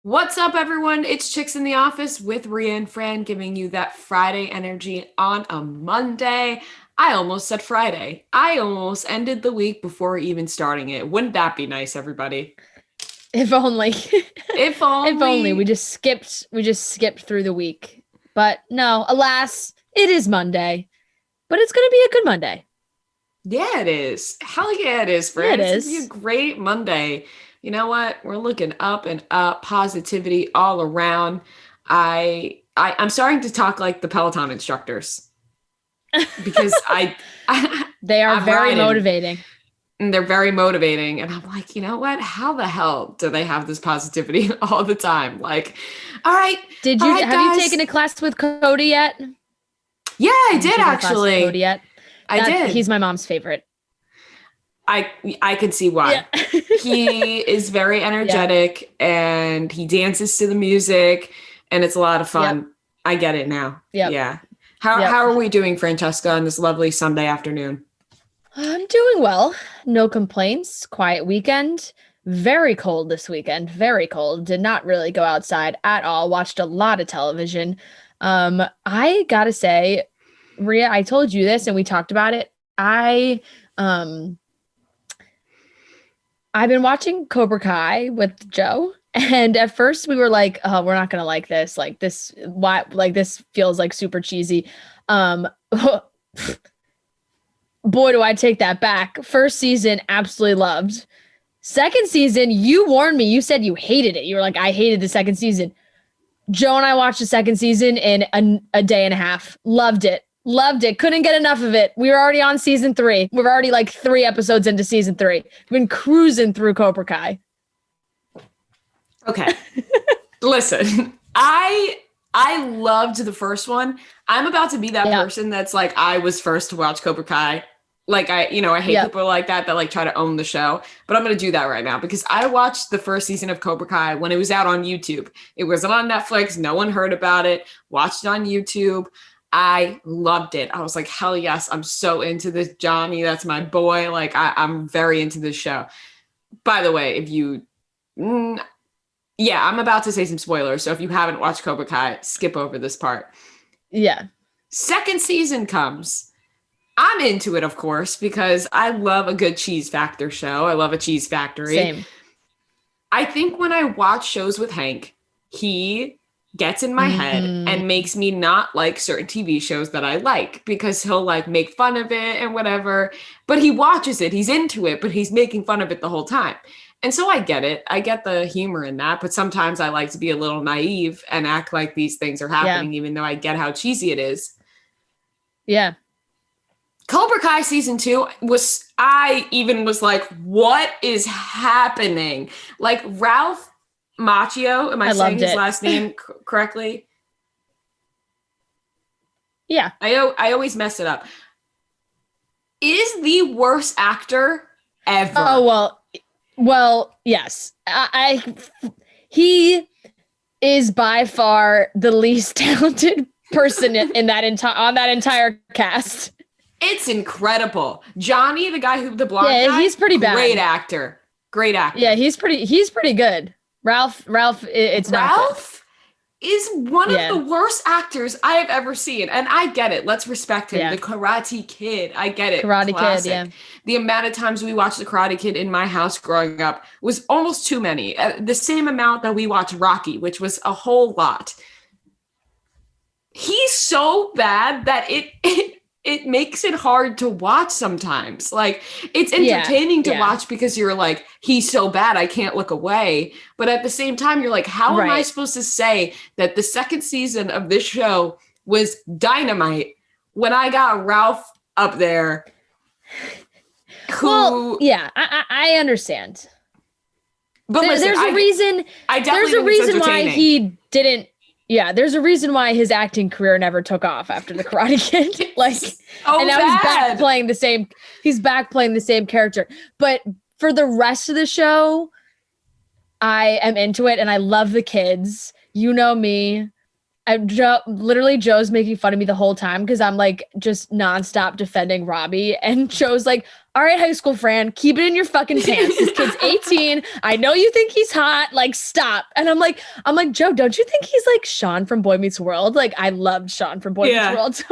What's up, everyone? It's Chicks in the Office with Rhea and Fran giving you that Friday energy on a Monday. I almost said Friday. I almost ended the week before even starting it. Wouldn't that be nice, everybody? If only. If If only only. we just skipped through the week. But no, alas, it is Monday. But it's going to be a good Monday. Yeah, it is. Hell yeah, it is, Yeah, Fran. it It's gonna be a is. great Monday. You know what? We're looking up and up, positivity all around. I'm starting to talk like the Peloton instructors because They are I'm very riding. motivating. And they're very motivating. And I'm like, you know what? How the hell do they have this positivity all the time? Like, all right, Did all you right, have you guys. taken a class with Cody yet? Yeah, I Have you did taken a class with Cody actually. yet? I That did. he's my mom's favorite. I I can see Yeah. why. He is very Yeah. energetic and he dances to the music and it's a lot of Yep. fun. I get it now. Yep. Yeah. How Yep. are we doing, Francesca, on this lovely Sunday afternoon? I'm doing well. No complaints. Quiet weekend. Very cold this weekend. Very cold. Did not really go outside at all. Watched a lot of television. I gotta say, Rhea, I told you this and we talked about it. Um I've been watching Cobra Kai with Joe. And at first we were like, oh, we're not gonna like this. This feels like super cheesy. Um Boy, do I take that back. First season, absolutely loved. Second season, you warned me. You said you hated it. You were like, I hated the second season. Joe and I watched the second season in a day and a half. Loved it. Loved it. Couldn't get enough of it. We were already on season 3. We're already like 3 episodes into season 3. We've been cruising through Cobra Kai. Okay. Listen, I loved the first one. I'm about to be that Yeah. person that's like I was first to watch Cobra Kai. Like I hate Yep. people like that like try to own the show, but I'm going to do that right now because I watched the first season of Cobra Kai when it was out on YouTube. It wasn't on Netflix, no one heard about it. Watched it on YouTube. I loved it. I was like, hell yes, I'm so into this Johnny. That's my boy. Like I'm very into this show. By the way, if you yeah, I'm about to say some spoilers. So if you haven't watched Cobra Kai, skip over this part. Yeah. Second season comes. I'm into it, of course, because I love a good cheese factor show. I love a cheese factory. Same. I think when I watch shows with Hank, he gets in my head Mm, and makes me not like certain TV shows that I like because he'll like make fun of it and whatever. But he watches it, he's into it, but he's making fun of it the whole time. And so I get it. I get the humor in that, but sometimes I like to be a little naive and act like these things are yeah. happening, even though I get how cheesy it is. Yeah. Cobra Kai season 2 I even was like, what is happening? Like Ralph Macchio, am I I saying loved his it. last name correctly? Yeah. I always mess it up. Is the worst actor Oh, ever. well, yes. He is by far the least talented person in that entire on that entire cast. It's incredible. Johnny, the guy who the blonde Yeah, guy, he's pretty great bad. actor. Great Yeah, actor. he's pretty good. Ralph, it's not good. Ralph is one of the Yeah, worst actors I have ever seen. And I get it. Let's respect him. yeah. The Karate Kid. I get it. Karate Kid. Yeah, Classic. The amount of times we watched The Karate Kid in my house growing up was almost too many. The same amount that we watched Rocky, which was a whole lot. He's so bad that it makes it hard to watch sometimes. Like it's yeah, entertaining to yeah. watch because you're like, he's so bad, I can't look away. But at the same time, you're like, how am I Right. supposed to say that the second season of this show was dynamite when I got Ralph up there Well, who yeah. I understand. but There, listen, there's a reason. I There's definitely a think it's reason why entertaining. he didn't. Yeah, there's a reason why his acting career never took off after the Karate Kid. It's And so now he's back bad. playing the same. He's back playing the same character. But for the rest of the show, I am into it, and I love the kids. You know me. Joe's making fun of me the whole time because I'm like just nonstop defending Robbie, and Joe's like, all right, high school Fran, keep it in your fucking pants. This kid's 18. I know you think he's hot. Like, stop. And I'm like, Joe, don't you think he's like Sean from Boy Meets World? Like, I loved Sean from Boy Meets World. So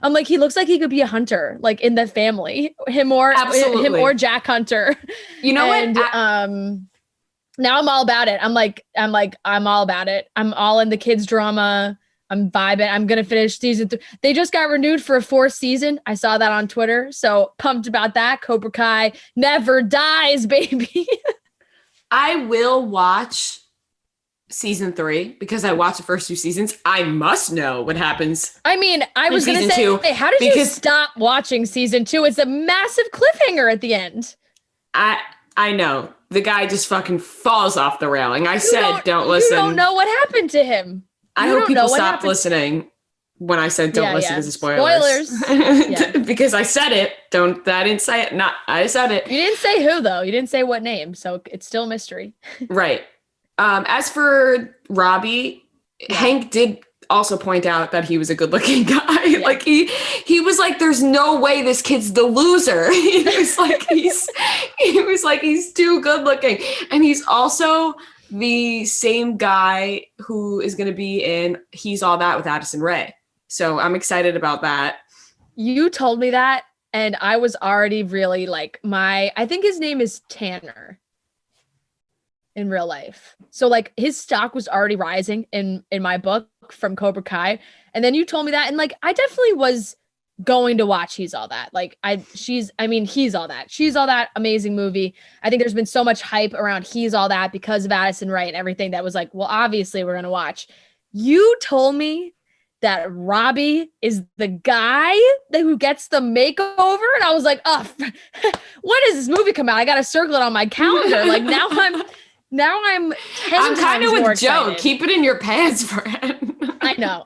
I'm like, he looks like he could be a hunter, like in the family. Him or Jack Hunter. You know and, what? Now I'm all about it. I'm all about it. I'm all in the kids drama. I'm vibing. I'm going to finish season 3. They just got renewed for a 4th season. I saw that on Twitter. So pumped about that. Cobra Kai never dies, baby. I will watch season 3 because I watched the first 2 seasons. I must know what happens. I mean, I was going to say, how did you stop watching season 2? It's a massive cliffhanger at the end. I know. The guy just fucking falls off the railing. I said, don't listen. You don't know what happened to him. I hope people stop listening when I said don't listen to the spoilers. Because I said it. I didn't say it. I said it. You didn't say who, though. You didn't say what name. So it's still a mystery. Right. As for Robbie, Hank did also point out that he was a good-looking guy. Yeah. Like he was like, there's no way this kid's the loser. He was like he's too good-looking, and he's also the same guy who is going to be in He's All That with Addison Rae. So I'm excited about that. You told me that, and I was already really like I think his name is Tanner in real life. So like his stock was already rising in my book from Cobra Kai. And then you told me that, and like I definitely was going to watch He's All That. He's All That. She's All That, amazing movie. I think there's been so much hype around He's All That because of Addison Rae and everything that was like, well, obviously we're going to watch. You told me that Robbie is the guy who gets the makeover, and I was like, oh, when does this movie come out? I got to circle it on my calendar. Like now I'm 10 I'm kind of with Joe. Excited. Keep it in your pants, friend. I know.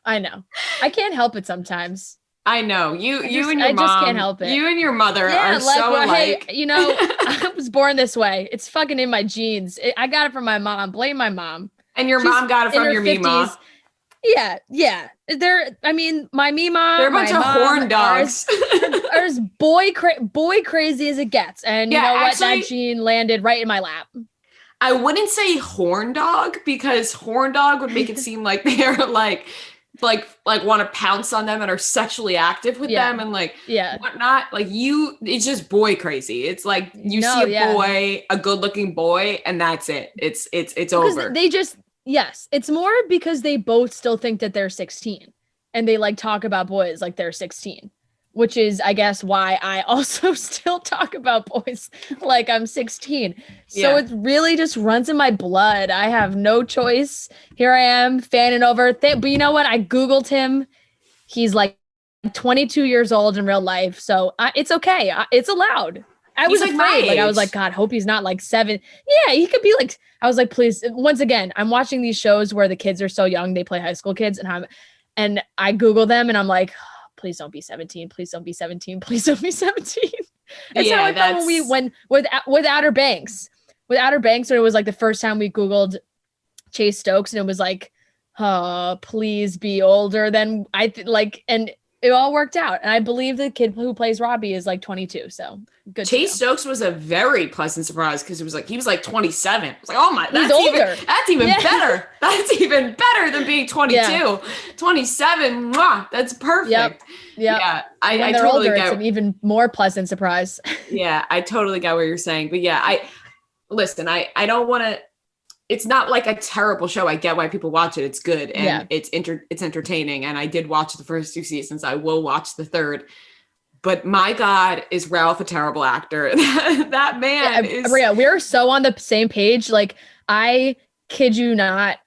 I can't help it sometimes. I know. You and your mom. I just can't help it. You and your mother are so alike. Hey, I was born this way. It's fucking in my genes. I got it from my mom. Blame my mom. And your mom got it from your Mima. Yeah. My Mima. They're a bunch of horn dogs. Are as boy crazy as it gets. And you know what? That gene landed right in my lap. I wouldn't say horn dog, because horn dog would make it seem like they're like want to pounce on them and are sexually active with them and whatnot. Like it's just boy crazy. It's like you see a boy, a good looking boy, and that's it. It's over. It's more because they both still think that they're 16 and they like talk about boys like they're 16. Which is, I guess, why I also still talk about boys like I'm 16. So it really just runs in my blood. I have no choice. Here I am fanning over. But you know what? I Googled him. He's like 22 years old in real life. So it's okay. It's allowed. I was afraid. Like I was like, God, hope he's not like 7. Yeah, he could be like, I was like, please. Once again, I'm watching these shows where the kids are so young. They play high school kids. And I Google them and I'm like, please don't be 17. Please don't be 17. Please don't be 17. That's how I felt when we went with Outer Banks. With Outer Banks, when it was like the first time we Googled Chase Stokes, and it was like, oh, please be older than and it all worked out. And I believe the kid who plays Robbie is like 22. So good. Chase Stokes was a very pleasant surprise because he was like 27. I was like, oh my, that's even better. That's even better than being 22. Yeah. 27, that's perfect. Yep. Yeah, I totally older, get it's an even more pleasant surprise. Yeah, I totally get what you're saying. But yeah, I don't want to. It's not like a terrible show. I get why people watch it. It's good and it's entertaining. And I did watch the first 2 seasons. I will watch the third. But my God, is Ralph a terrible actor? That man is. Maria, we're so on the same page. Like, I kid you not.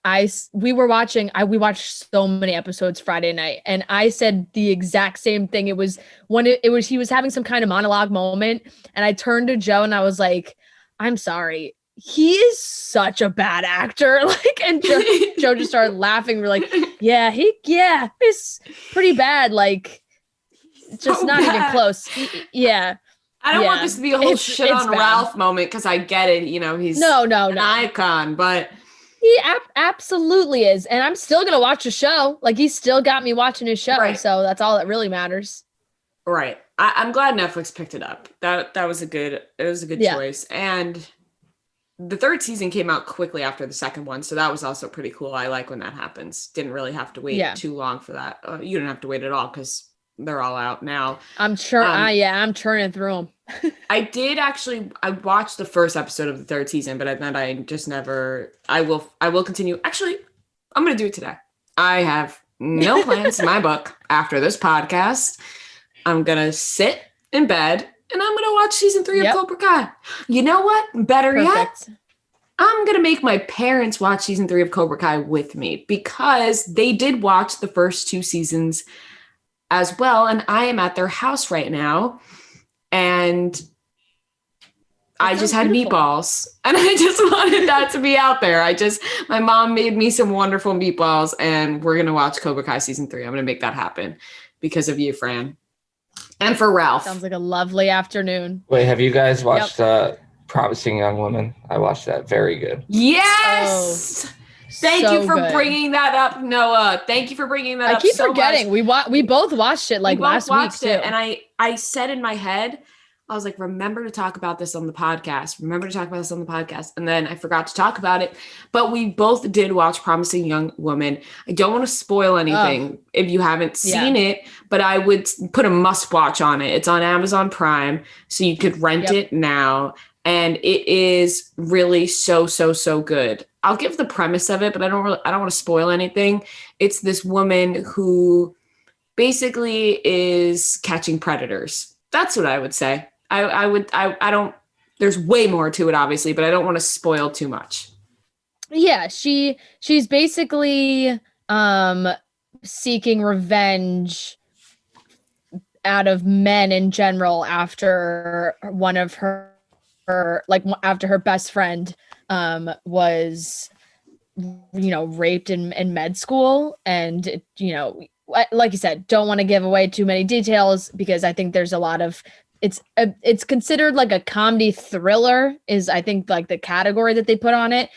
We watched so many episodes Friday night, and I said the exact same thing. It was he was having some kind of monologue moment, and I turned to Joe and I was like, I'm sorry. He is such a bad actor. Like, and Joe just started laughing. We're like, it's pretty bad. Like, just not even close. Yeah. I don't want this to be a whole shit on Ralph moment, because I get it. He's an icon, but He absolutely is. And I'm still going to watch the show. Like, he still got me watching his show. Right. So that's all that really matters. Right. I'm glad Netflix picked it up. That was a good choice. And the third season came out quickly after the second one. So that was also pretty cool. I like when that happens. Didn't really have to wait too long for that. You didn't have to wait at all because they're all out now. I'm churning through them. I watched the first episode of the third season, but then I just never, I will continue. Actually, I'm going to do it today. I have no plans in my book after this podcast. I'm going to sit in bed and I'm going to watch season 3 of Cobra Kai. You know what? Better yet, I'm going to make my parents watch season 3 of Cobra Kai with me because they did watch the first 2 seasons as well. And I am at their house right now. And I just had meatballs and I just wanted that to be out there. My mom made me some wonderful meatballs and we're going to watch Cobra Kai season 3. I'm going to make that happen because of you, Fran. And for Ralph. Sounds like a lovely afternoon. Wait, have you guys watched Promising Young Woman? I watched that. Very good. Yes. Thank you for bringing that up, Noah. Thank you for bringing that up. I keep forgetting. We both watched it last week too. And I said in my head, I was like, remember to talk about this on the podcast. And then I forgot to talk about it. But we both did watch Promising Young Woman. I don't want to spoil anything if you haven't seen it, but I would put a must watch on it. It's on Amazon Prime, so you could rent it now. And it is really so good. I'll give the premise of it, but I don't want to spoil anything. It's this woman who basically is catching predators. That's what I would say. I don't, there's way more to it, obviously, but I don't want to spoil too much. Yeah, she's basically seeking revenge out of men in general after one of her after her best friend was raped in med school. And like you said, don't want to give away too many details because I think there's a lot of it's considered like a comedy thriller is I think like the category that they put on it.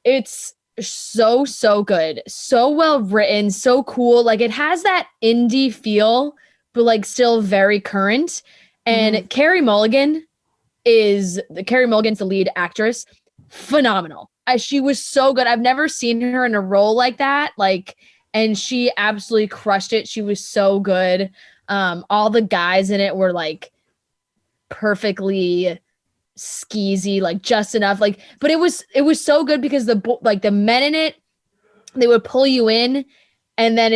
It's so good, so well written, so cool. Like it has that indie feel, but like still very current. And Carey Mulligan's the lead actress. Phenomenal. She was so good. I've never seen her in a role like that. And she absolutely crushed it. She was so good. All the guys in it were like perfectly skeezy, like just enough. But it was so good because the men in it, they would pull you in, and then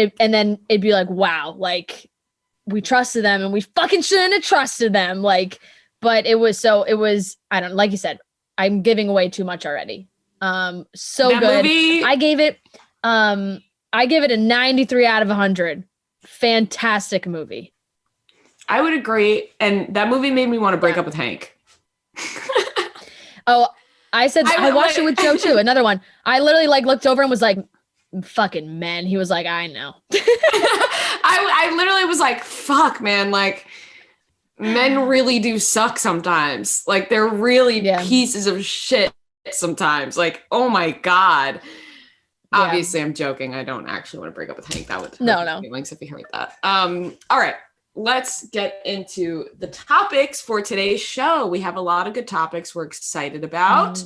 it'd be like, wow, like we trusted them and we fucking shouldn't have trusted them. But it was I don't, like you said, I'm giving away too much already. So that good. Movie, I gave it a 93 out of 100. Fantastic movie. I would agree. And that movie made me want to break up with Hank. Oh, I watched it with Joe too. Another one. I literally looked over and was like, fucking men. He was like, I know. I literally was like, fuck, man. Like, men really do suck sometimes. Like, they're really pieces of shit sometimes. Like, oh my God. Yeah. Obviously, I'm joking. I don't actually want to break up with Hank. That would hurt feelings if you heard that. All right. Let's get into the topics for today's show. We have a lot of good topics we're excited about.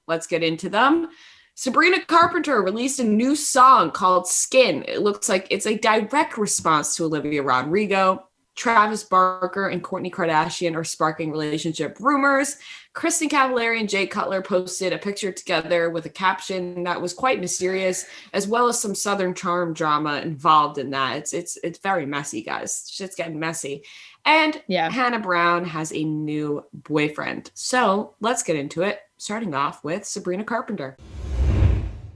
Let's get into them. Sabrina Carpenter released a new song called Skin. It looks like it's a direct response to Olivia Rodrigo. Travis Barker and Kourtney Kardashian are sparking relationship rumors. Kristin Cavallari and Cutler posted a picture together with a caption that was quite mysterious, as well as some Southern charm drama involved in that. It's very messy, guys. Shit's getting messy. And Hannah Brown has a new boyfriend. So let's get into it, starting off with Sabrina Carpenter.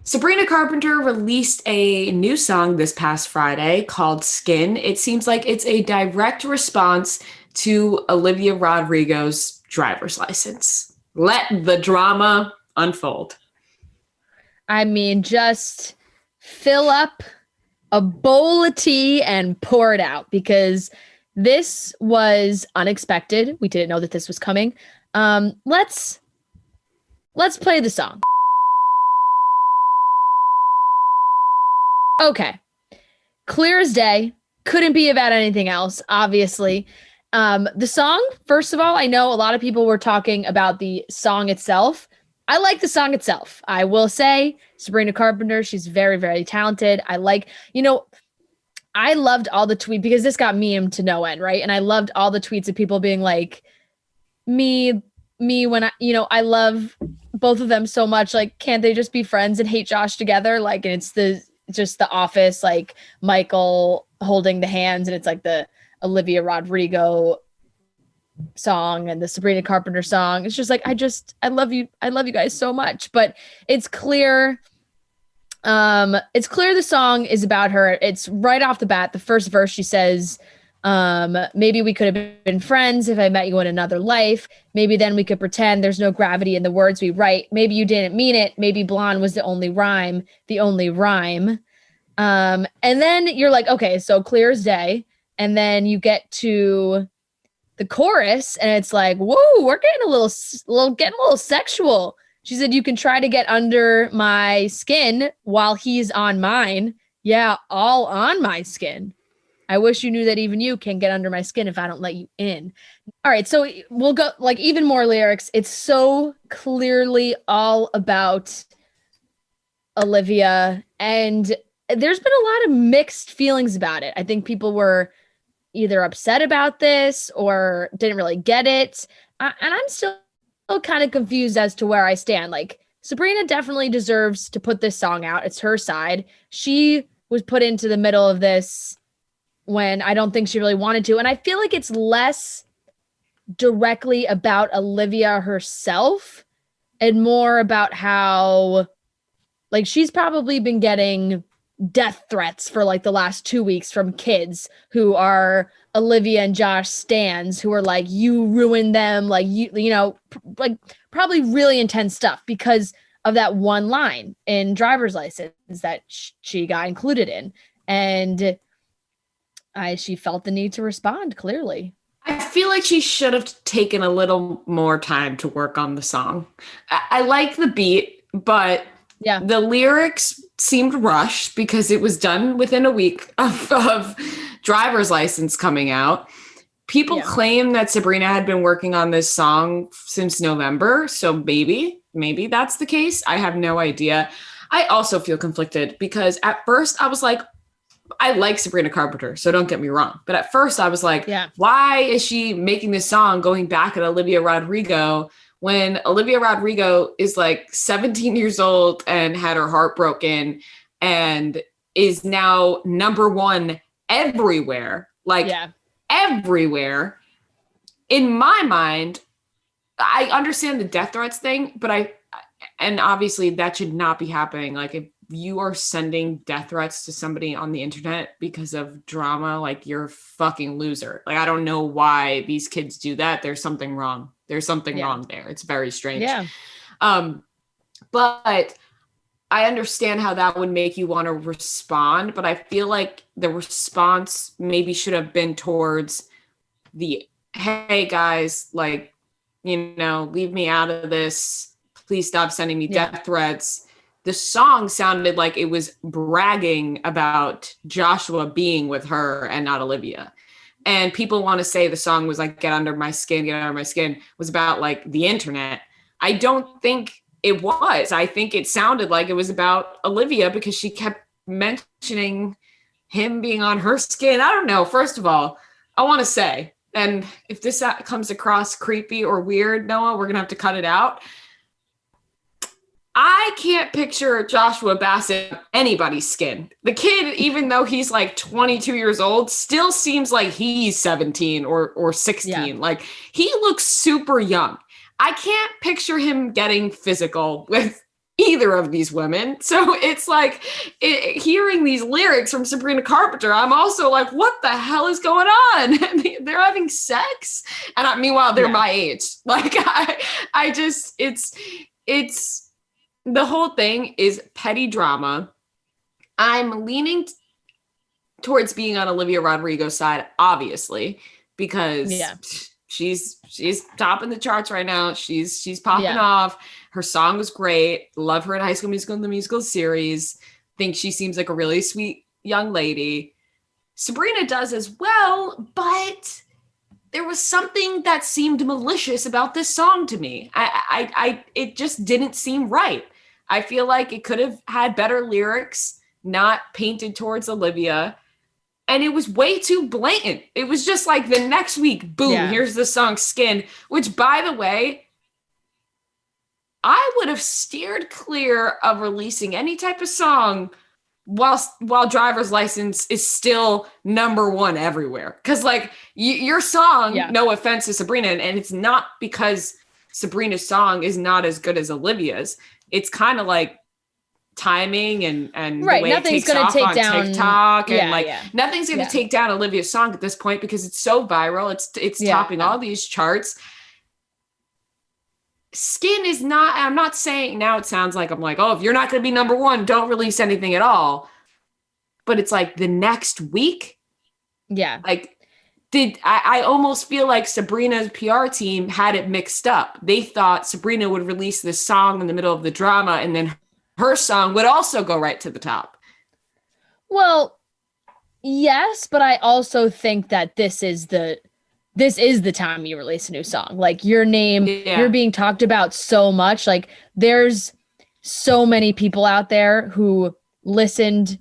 Sabrina Carpenter released a new song this past Friday called Skin. It seems like it's a direct response to Olivia Rodrigo's driver's license. Let the drama unfold. I mean, just fill up a bowl of tea and pour it out because this was unexpected. We didn't know that this was coming. Let's play the song. Okay. Clear as day. Couldn't be about anything else, obviously. The song, first of all, I know a lot of people were talking about the song itself. I like the song itself. I will say, Sabrina Carpenter, she's very, very talented. I loved all the tweets because this got memed to no end, right? And I loved all the tweets of people being like, me when I love both of them so much. Like, can't they just be friends and hate Josh together? Like, and it's just the Office, like Michael holding the hands, and it's like the Olivia Rodrigo song and the Sabrina Carpenter song. It's just like, I love you guys so much. But it's clear the song is about her. It's right off the bat, the first verse, she says, maybe we could have been friends if I met you in another life. Maybe then we could pretend there's no gravity in the words we write. Maybe you didn't mean it. Maybe blonde was the only rhyme. And then you're like, okay, so clear as day. And then you get to the chorus and it's like, whoa, we're getting a little sexual. She said, you can try to get under my skin while he's on mine. Yeah, all on my skin. I wish you knew that even you can get under my skin if I don't let you in. All right, so we'll go like even more lyrics. It's so clearly all about Olivia, and there's been a lot of mixed feelings about it. I think people were either upset about this or didn't really get it. And I'm still kind of confused as to where I stand. Like, Sabrina definitely deserves to put this song out. It's her side. She was put into the middle of this when I don't think she really wanted to. And I feel like it's less directly about Olivia herself and more about how, like, she's probably been getting death threats for like the last 2 weeks from kids who are Olivia and Josh stans, who are like, you ruined them, like, like probably really intense stuff because of that one line in driver's license that she got included in. And she felt the need to respond, clearly. I feel like she should have taken a little more time to work on the song. I like the beat, but yeah, the lyrics seemed rushed because it was done within a week of driver's license coming out. People claim that Sabrina had been working on this song since November. So maybe that's the case. I have no idea. I also feel conflicted because at first I was like, I like Sabrina Carpenter, so don't get me wrong. But at first I was like, why is she making this song going back at Olivia Rodrigo when Olivia Rodrigo is like 17 years old and had her heart broken and is now number 1 everywhere, everywhere. In my mind, I understand the death threats thing, but and obviously that should not be happening. Like, if you are sending death threats to somebody on the internet because of drama, like, you're a fucking loser. Like, I don't know why these kids do that. There's something wrong. There's something wrong there. It's very strange. Yeah. But I understand how that would make you want to respond, but I feel like the response maybe should have been towards the, hey guys, like, leave me out of this. Please stop sending me death threats. The song sounded like it was bragging about Joshua being with her and not Olivia. And people want to say the song was like, get under my skin, was about like the internet. I don't think it was. I think it sounded like it was about Olivia because she kept mentioning him being on her skin. I don't know. First of all, I want to say, and if this comes across creepy or weird, Noah, we're going to have to cut it out. I can't picture Joshua Bassett on anybody's skin. The kid, even though he's like 22 years old, still seems like he's 17 or 16. Yeah. Like, he looks super young. I can't picture him getting physical with either of these women. So it's like hearing these lyrics from Sabrina Carpenter, I'm also like, what the hell is going on? They're having sex. And meanwhile, they're my age. Like, I just, it's, the whole thing is petty drama. I'm leaning towards being on Olivia Rodrigo's side, obviously, because she's topping the charts right now. She's popping off. Her song was great. Love her in High School Musical and the musical series. think she seems like a really sweet young lady. Sabrina does as well, but there was something that seemed malicious about this song to me. It just didn't seem right. I feel like it could have had better lyrics, not painted towards Olivia. And it was way too blatant. It was just like the next week, boom, here's the song Skin, which, by the way, I would have steered clear of releasing any type of song while Driver's License is still number one everywhere. Because, like, your song, no offense to Sabrina, and it's not because Sabrina's song is not as good as Olivia's. It's kind of like timing and right. the way Nothing's it takes gonna off take on down TikTok and nothing's gonna take down Olivia's song at this point because it's so viral. It's topping all these charts. Skin is not, I'm not saying, now it sounds like I'm like, oh, if you're not gonna be number one, don't release anything at all. But it's like the next week. Yeah. Like I almost feel like Sabrina's PR team had it mixed up. They thought Sabrina would release this song in the middle of the drama and then her song would also go right to the top. Well, yes, but I also think that this is the time you release a new song. Like, your name, you're being talked about so much. Like, there's so many people out there who listened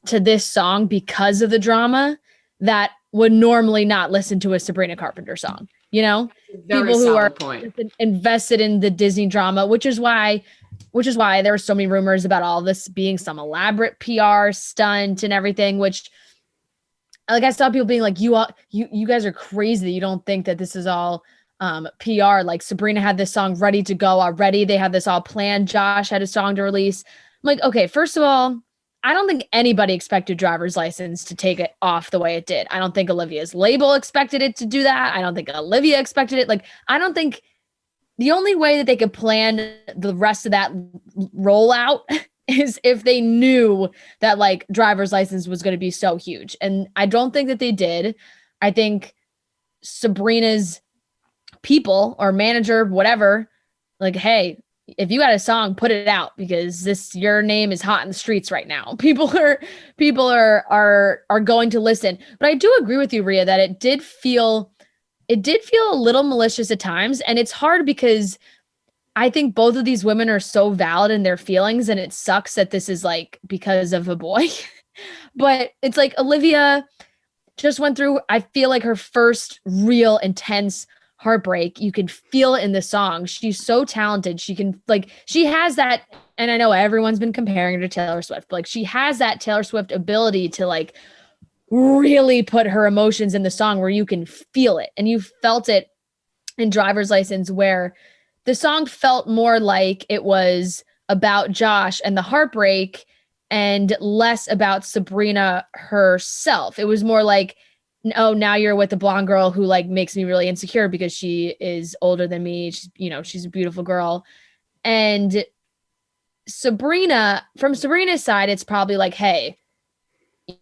to this song because of the drama that would normally not listen to a Sabrina Carpenter song, you know? People who are invested in the Disney drama, which is why there are so many rumors about all this being some elaborate PR stunt and everything, which, like, I saw people being like, you guys are crazy that you don't think that this is all PR. Like, Sabrina had this song ready to go already. They had this all planned. Josh had a song to release. I'm like, okay, first of all, I don't think anybody expected Driver's License to take it off the way it did. I don't think Olivia's label expected it to do that. I don't think Olivia expected it. Like, I don't think the only way that they could plan the rest of that rollout is if they knew that, like, Driver's License was going to be so huge. And I don't think that they did. I think Sabrina's people or manager, whatever, like, hey, if you got a song, put it out because your name is hot in the streets right now. People are going to listen. But I do agree with you, Rhea, that it did feel a little malicious at times. And it's hard because I think both of these women are so valid in their feelings, and it sucks that this is, like, because of a boy. But it's like Olivia just went through, I feel like, her first real intense heartbreak. You can feel it in the song. She's so talented. She can, like, she has that, and I know everyone's been comparing her to Taylor Swift, but, like, she has that Taylor Swift ability to, like, really put her emotions in the song where you can feel it. And you felt it in Driver's License, where the song felt more like it was about Josh and the heartbreak and less about Sabrina herself. It was more like, oh, now you're with the blonde girl who, like, makes me really insecure because she is older than me. She's a beautiful girl. And from Sabrina's side, it's probably like, hey,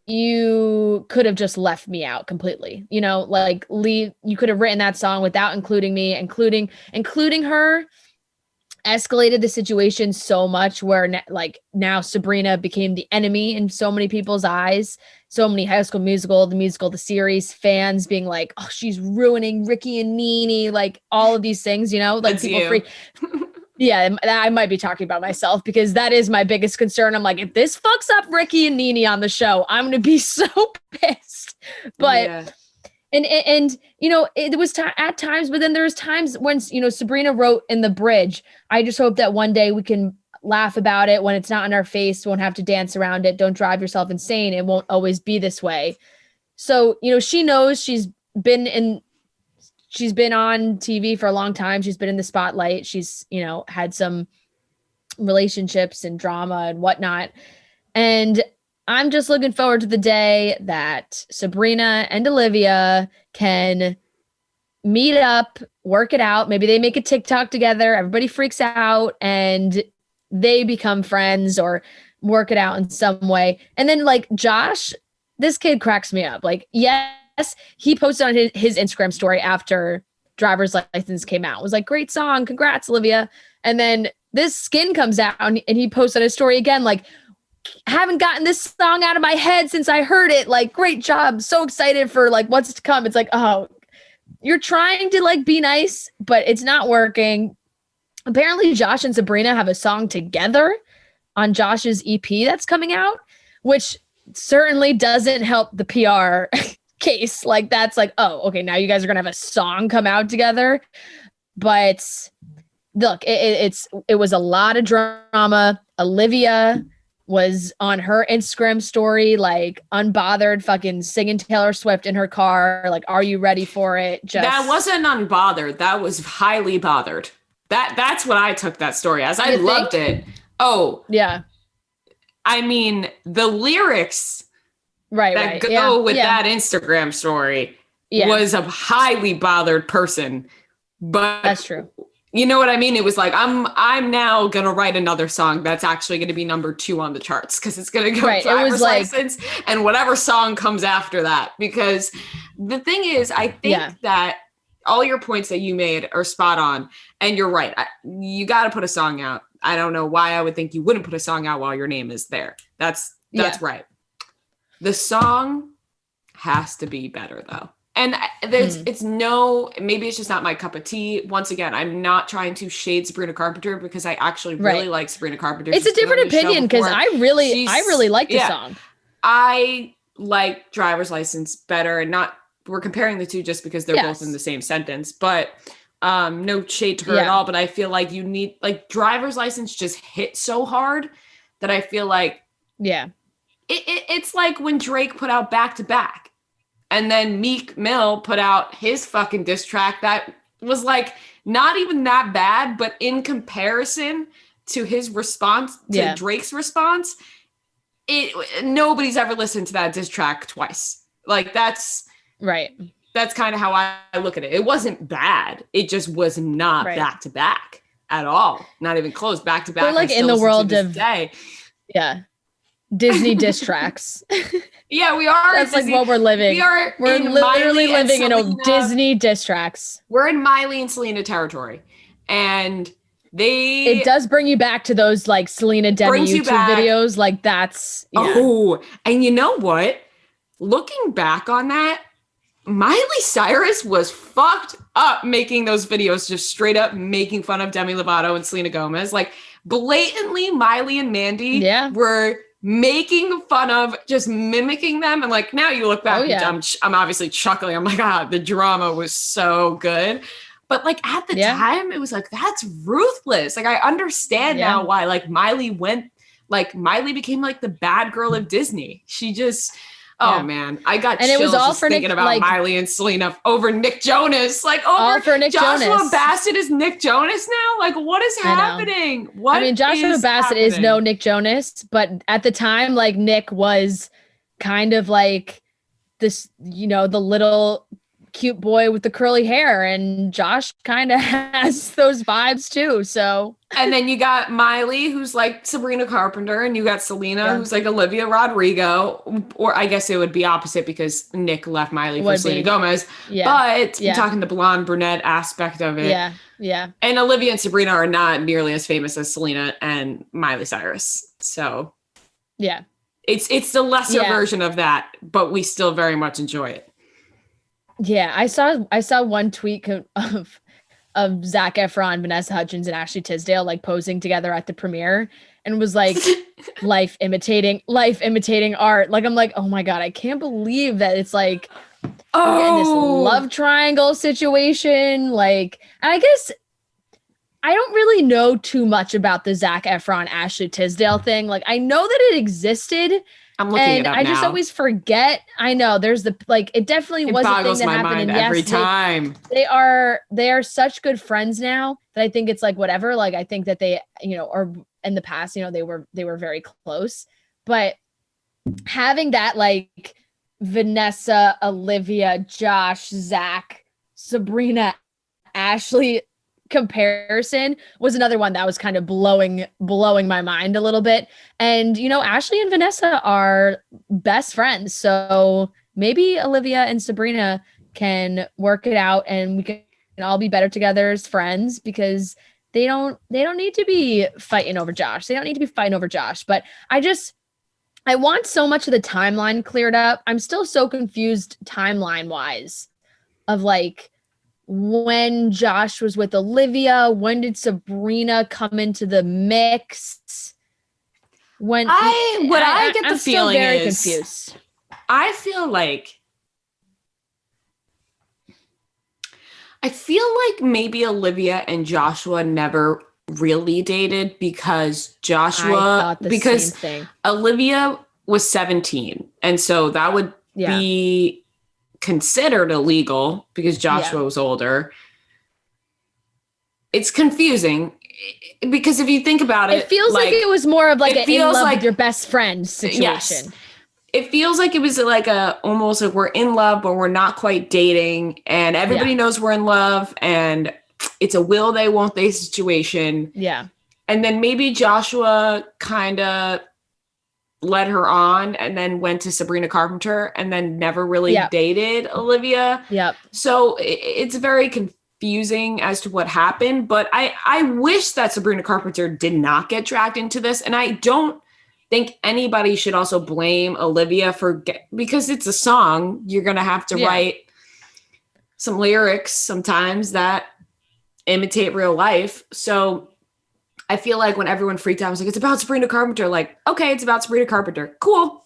you could have just left me out completely, like, you could have written that song without including me. Including her escalated the situation so much where, like, now Sabrina became the enemy in so many people's eyes. So many High School Musical, the series fans being like, oh, she's ruining Ricky and Nene, like, all of these things, like, that's people Yeah, I might be talking about myself because that is my biggest concern. I'm like, if this fucks up Ricky and Nene on the show, I'm going to be so pissed. But, and it was at times, but then there's times when, Sabrina wrote in the bridge, I just hope that one day we can laugh about it when it's not in our face. Won't have to dance around it. Don't drive yourself insane. It won't always be this way. So, she knows she's been on TV for a long time. She's been in the spotlight. She's, had some relationships and drama and whatnot. And I'm just looking forward to the day that Sabrina and Olivia can meet up, work it out. Maybe they make a TikTok together. Everybody freaks out and they become friends or work it out in some way. And then, like, Josh, this kid cracks me up. Like, yes, he posted on his Instagram story after Driver's License came out. It was like, great song. Congrats, Olivia. And then this Skin comes out and he posted a story again, like, haven't gotten this song out of my head since I heard it. Like, great job. So excited for like what's to come. It's like, oh, you're trying to like be nice, but it's not working. Apparently Josh and Sabrina have a song together on Josh's EP that's coming out, which certainly doesn't help the PR case. Like, that's like, oh, okay, now you guys are gonna have a song come out together. But look, it was a lot of drama. Olivia was on her Instagram story, like unbothered, fucking singing Taylor Swift in her car. Like, are you ready for it? That wasn't unbothered. That was highly bothered. That's what I took that story as. I loved it. Oh, yeah. I mean, the lyrics that go with that Instagram story was a highly bothered person. But that's true. You know what I mean? It was like, I'm now going to write another song that's actually going to be number 2 on the charts because it's going to go driver's license and whatever song comes after that. Because the thing is, I think that all your points that you made are spot on. And you're right. You got to put a song out. I don't know why I would think you wouldn't put a song out while your name is there. That's right. The song has to be better though. And maybe it's just not my cup of tea. Once again, I'm not trying to shade Sabrina Carpenter because I actually really like Sabrina Carpenter. It's a different opinion because I really like the song. I like Driver's License better, and we're comparing the two just because they're both in the same sentence, but no shade to her at all. But I feel like you need, like, Driver's License just hit so hard that I feel like, it's like when Drake put out Back to Back. And then Meek Mill put out his fucking diss track that was like not even that bad, but in comparison to his response to Drake's response, nobody's ever listened to that diss track twice. Like, that's right. That's kind of how I look at it. It wasn't bad. It just was not back to back at all. Not even close. Back to back. We're like in the world of Disney diss tracks. Yeah, we are. That's like what we're living. We're literally living in a Disney diss tracks. We're in Miley and Selena territory. And it does bring you back to those like Selena Demi YouTube videos. Like, that's and you know what? Looking back on that, Miley Cyrus was fucked up making those videos, just straight up making fun of Demi Lovato and Selena Gomez. Like, blatantly, Miley and Mandy were making fun of, just mimicking them. And like, now you look back, I'm obviously chuckling. I'm like, the drama was so good. But like at the time, it was like, that's ruthless. Like, I understand now why like Miley became like the bad girl of Disney. She just, man, I got chills it was all just for thinking Nick, about Miley and Selena over Nick Jonas. Like, all for Nick Joshua Jonas. Bassett is Nick Jonas now? Like, what is happening? Joshua Bassett is no Nick Jonas, but at the time, like, Nick was kind of like this, the little cute boy with the curly hair, and Josh kind of has those vibes too. So, and then you got Miley, who's like Sabrina Carpenter, and you got Selena, who's like Olivia Rodrigo, or I guess it would be opposite because Nick left Miley for Selena Gomez. But I'm talking the blonde brunette aspect of it. And Olivia and Sabrina are not nearly as famous as Selena and Miley Cyrus. So it's the lesser version of that, but we still very much enjoy it. Yeah, I saw one tweet of Zac Efron, Vanessa Hudgens, and Ashley Tisdale like posing together at the premiere, and was like life imitating art. Like, I'm like, oh my God, I can't believe that it's like we're getting this love triangle situation. Like, and I guess I don't really know too much about the Zac Efron, Ashley Tisdale thing. Like, I know that it existed. I'm looking it up now. I just always forget. I know there's it definitely was a thing that happened. And every time they are such good friends now that I think it's like whatever. Like, I think that they, or in the past, they were very close, but having that like Vanessa, Olivia, Josh, Zach, Sabrina, Ashley comparison was another one that was kind of blowing my mind a little bit. And Ashley and Vanessa are best friends, so maybe Olivia and Sabrina can work it out and we can all be better together as friends, because they don't need to be fighting over Josh. But I want so much of the timeline cleared up. I'm still so confused timeline wise of like when Josh was with Olivia, when did Sabrina come into the mix? When I get the I'm still feeling very is confused. I feel like maybe Olivia and Joshua never really dated because I thought the same thing. Olivia was 17, and so that would be considered illegal because Joshua was older. It's confusing because if you think about it, it feels like it was more of like an in love with your best friend situation. Yes. It feels like it was like almost like we're in love, but we're not quite dating, and everybody knows we're in love, and it's a will they, won't they situation. Yeah. And then maybe Joshua kind of led her on and then went to Sabrina Carpenter and then never really dated Olivia. Yep. So it's very confusing as to what happened, but I wish that Sabrina Carpenter did not get dragged into this. And I don't think anybody should also blame Olivia because it's a song. You're going to have to write some lyrics sometimes that imitate real life. So I feel like when everyone freaked out, I was like, it's about Sabrina Carpenter. Like, okay, it's about Sabrina Carpenter. Cool.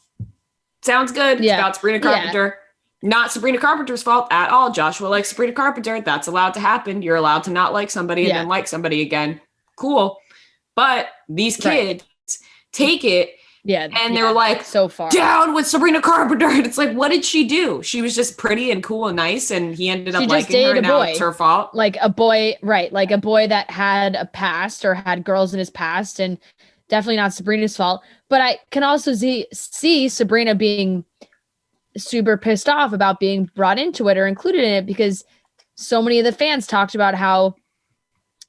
Sounds good. It's about Sabrina Carpenter. Not Sabrina Carpenter's fault at all. Joshua likes Sabrina Carpenter. That's allowed to happen. You're allowed to not like somebody and then like somebody again. Cool. But these kids take it. Yeah. And they're like, so far down with Sabrina Carpenter. And it's like, what did she do? She was just pretty and cool and nice. And he ended up liking her. And now it's her fault. Like a boy, right. Like a boy that had a past or had girls in his past, and definitely not Sabrina's fault. But I can also see Sabrina being super pissed off about being brought into it or included in it, because so many of the fans talked about how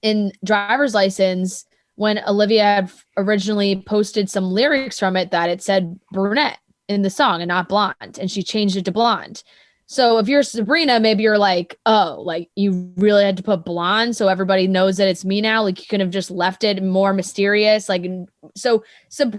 in Driver's License, when Olivia had originally posted some lyrics from it, that it said brunette in the song and not blonde, and she changed it to blonde. So if you're Sabrina, maybe you're like, oh, like you really had to put blonde so everybody knows that it's me now. Like you could have just left it more mysterious. Like, so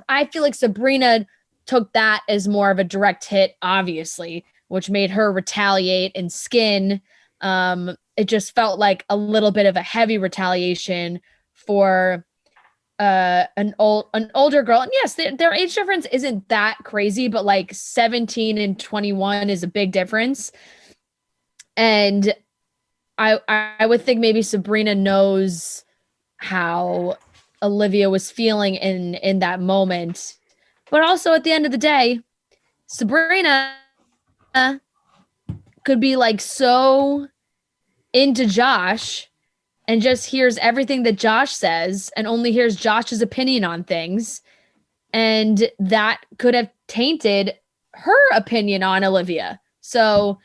I feel like Sabrina took that as more of a direct hit, obviously, which made her retaliate and skin. It just felt like a little bit of a heavy retaliation for an older girl. And yes, their age difference isn't that crazy, but like 17 and 21 is a big difference. And I would think maybe Sabrina knows how Olivia was feeling in that moment. But also at the end of the day, Sabrina could be like so into Josh and just hears everything that Josh says and only hears Josh's opinion on things. And that could have tainted her opinion on Olivia. So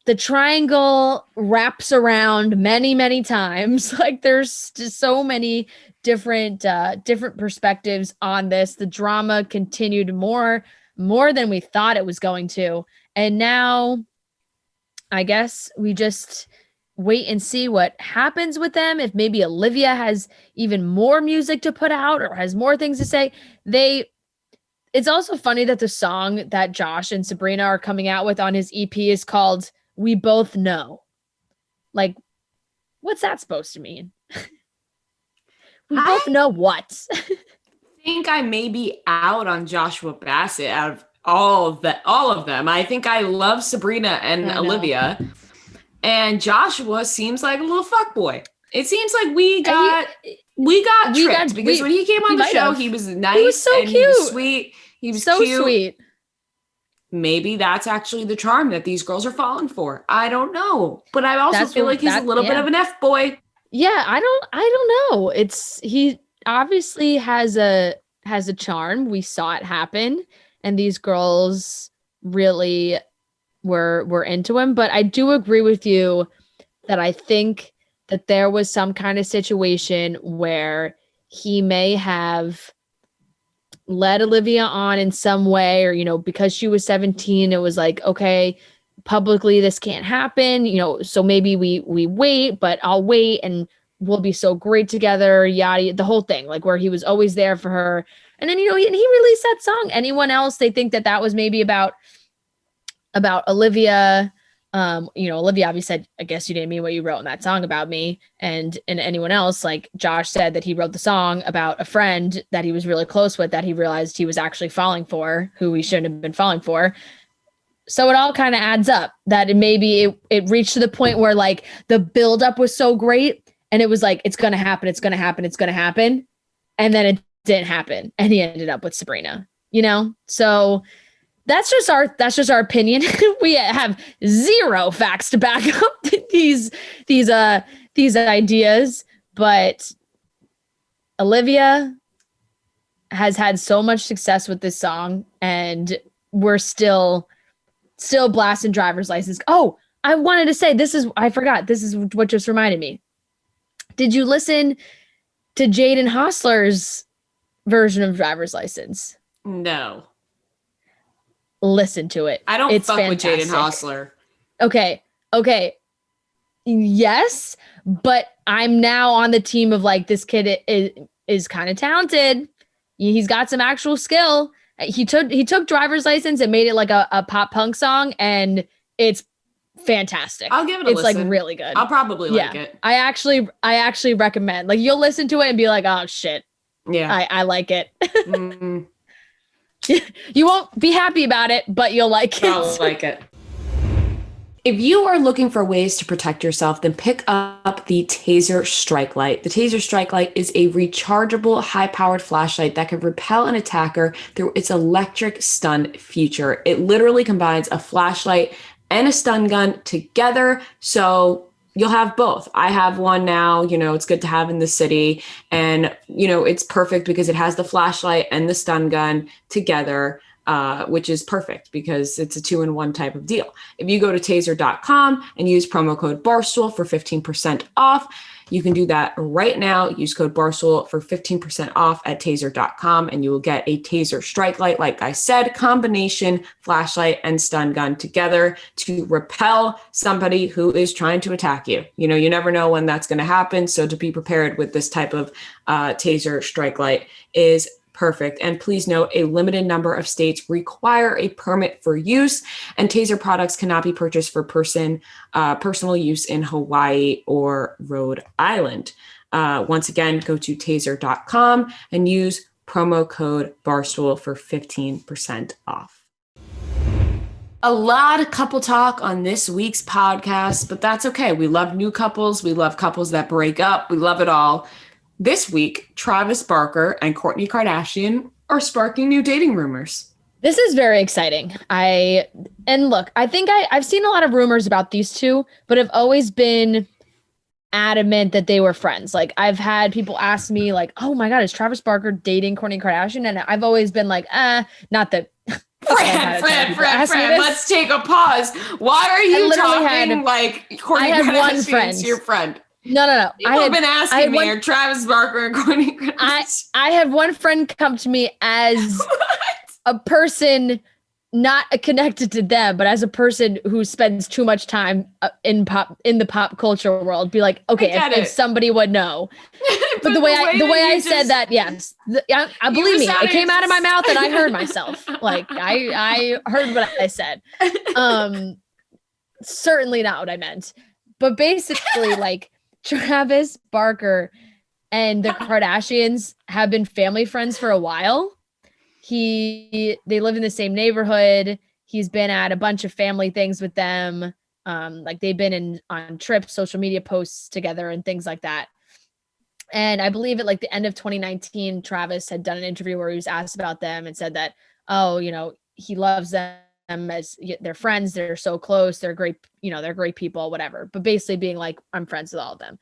the triangle wraps around many, many times. Like there's just so many different perspectives on this. The drama continued more than we thought it was going to. And now I guess we just wait and see what happens with them. If maybe Olivia has even more music to put out or has more things to say. It's also funny that the song that Josh and Sabrina are coming out with on his EP is called We Both Know. Like, what's that supposed to mean? We both know what? I think I may be out on Joshua Bassett out of all of them. I think I love Sabrina and Olivia. And Joshua seems like a little fuckboy. It seems like we got tricked because when he came on the show, he was nice. He was so cute. He was sweet. He was so cute. Sweet. Maybe that's actually the charm that these girls are falling for. I don't know. But I also feel like he's a little bit of an F-boy. Yeah, I don't know. He obviously has a charm. We saw it happen, and these girls really were into him. But I do agree with you that I think that there was some kind of situation where he may have led Olivia on in some way, or, because she was 17, it was like, okay, publicly this can't happen, so maybe we wait, but I'll wait and we'll be so great together, yada, the whole thing, like where he was always there for her. And then, he released that song. Anyone else, they think that was maybe about Olivia. Olivia obviously said, I guess you didn't mean what you wrote in that song about me. And anyone else, like Josh said that he wrote the song about a friend that he was really close with, that he realized he was actually falling for, who he shouldn't have been falling for. So it all kind of adds up that it reached to the point where like the buildup was so great and it was like, it's going to happen. It's going to happen. It's going to happen. And then it didn't happen. And he ended up with Sabrina, so that's just our opinion. We have zero facts to back up these ideas, but Olivia has had so much success with this song, and we're still blasting Driver's License. Oh, I wanted to say I forgot. This is what just reminded me. Did you listen to Jaden Hossler's version of Driver's License? No. Listen to it. I don't it's fuck fantastic. with Jaden Hossler. Okay. Yes, but I'm now on the team of like, this kid is kind of talented. He's got some actual skill. He took Driver's License and made it like a pop punk song, and it's fantastic. I'll give it a listen. It's like listen. really good. I'll probably like it. I actually recommend. Like, you'll listen to it and be like, oh shit. Yeah. I like it. Mm-hmm. You won't be happy about it, but you'll like it. I'll like it. If you are looking for ways to protect yourself, then pick up the Taser Strike Light. The Taser Strike Light is a rechargeable, high-powered flashlight that can repel an attacker through its electric stun feature. It literally combines a flashlight and a stun gun together, so you'll have both. I have one now, it's good to have in the city, and, it's perfect because it has the flashlight and the stun gun together. Which is perfect because it's a 2-in-1 type of deal. If you go to taser.com and use promo code Barstool for 15% off, you can do that right now. Use code Barstool for 15% off at taser.com, and you will get a Taser Strike Light, like I said, combination flashlight and stun gun together to repel somebody who is trying to attack you. You never know when that's going to happen. So to be prepared with this type of Taser Strike Light is perfect. And please note, a limited number of states require a permit for use, and Taser products cannot be purchased for personal use in Hawaii or Rhode Island. Once again, go to taser.com and use promo code Barstool for 15% off. A lot of couple talk on this week's podcast, but that's okay. We love new couples. We love couples that break up. We love it all. This week, Travis Barker and Kourtney Kardashian are sparking new dating rumors. This is very exciting. I think I've seen a lot of rumors about these two, but I've always been adamant that they were friends. Like, I've had people ask me like, oh my God, is Travis Barker dating Kourtney Kardashian? And I've always been like, not that. Fran, let's take a pause. Why are you talking like Kourtney Kardashian's your friend? No. People have been asking me, are Travis Barker and Kourtney Kardashian? I had one friend come to me as a person not connected to them, but as a person who spends too much time in the pop culture world, be like, okay, if somebody would know. But the way I said that, yes, I believe me, it came out of my mouth and I heard myself. Like I heard what I said. Certainly not what I meant, but basically, like, Travis Barker and the Kardashians have been family friends for a while. They live in the same neighborhood. He's been at a bunch of family things with them. Like, they've been on trips, social media posts together and things like that. And I believe at like the end of 2019, Travis had done an interview where he was asked about them and said that, he loves them as they're friends. They're so close. They're great. They're great people, whatever. But basically being like, I'm friends with all of them.